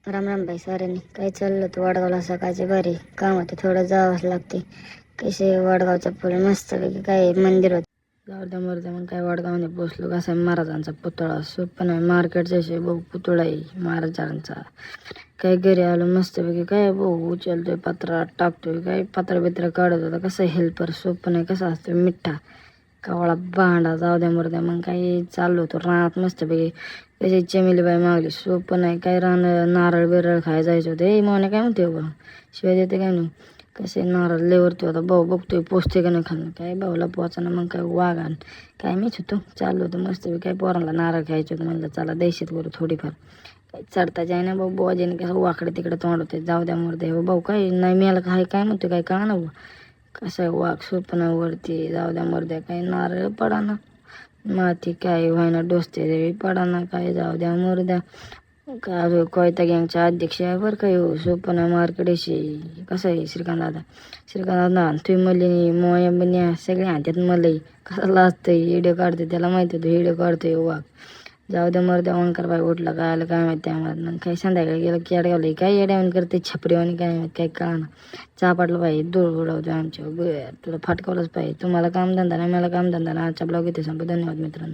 राम राम बाई साऱ्यांनी. काय चाललं तर वडगावला सकाळचे भारी काम होते, थोडं जावंच लागते. कसे वडगावचं फुल मस्त पैकी काय मंदिर होतं. जाऊ द्या मरू द्या, मग काय वडगावने पोचलो. कसा महाराजांचा पुतळा सोपं नाही, मार्केटच्या शे भाऊ पुतळा आहे महाराजांचा. काय घरी आलो मस्तपैकी काय भाऊ उचलतोय पत्रा टाकतोय, काय पत्र बित्र काढत होता. कसं हेल्पर सोपं नाही, कसा असतो मिठ्ठा कावळा भांडा. जाऊ द्या मरू द्या, मग काही चाललो होतो रानात मस्तपैकी. त्याची चमेलीबाई मागली सोपं नाही, काय नारळ बिरळ खायला जायचं होतं. ए मोने काय म्हणते बा, शिवाय देते काय नाही. कसे नारळ लेवरती होता भाऊ, बघतोय पोचते का नाही खाणं. काय भाऊला पोचाना, मग काय वाघान काय मीच होतो. चाललो होतं मस्तपैकी, काय पोरांना नारळ खायचं होतं. म्हणलं चला दहशत करू थोडीफार. काय चढता जाय ना भाऊ, बोवाजीने कसं वाकडे तिकडे तोंड होते. जाऊ द्या मरू द्या भाऊ, काय नाही मिळालं काय काय म्हणतो काय कळा ना भाऊ. कसं वाघ सोपं नाही वरती. जाऊ द्या मरू द्या, काही नारळ पडा ना माती काय व्हायना डोसते रे पडा ना. काय जाऊ द्या मरू द्या. काय कोयता गँगच्या अध्यक्ष आहे बरं काय हो, सोपं नाही मार्केटशी. कसं आहे श्रीकांत दादा तुम्ही मल्ली मोया बन्या सगळे आणतात मलाही. कसं लाजतंय हिडिओ काढते, त्याला माहिती होतं हिडिओ काढतोय वाघ. जाऊ द्या मरू द्या. ओंकार बाई उठला काय आलं काय माहिती आम्हाला. काही संध्याकाळी गेलं की येड्यावलं काय येड्यावून करते छपरीवानी काय माहिती काय कळाना. चहा पाटलं पाहिजे दूर उडवतो आमच्या. बरं तुला फटकावलंच पाहिजे. तुम्हाला कामधंदा नाही मला कामधंदा नाही. आजचा ब्लॉग इथे संपतो. धन्यवाद मित्रांनो.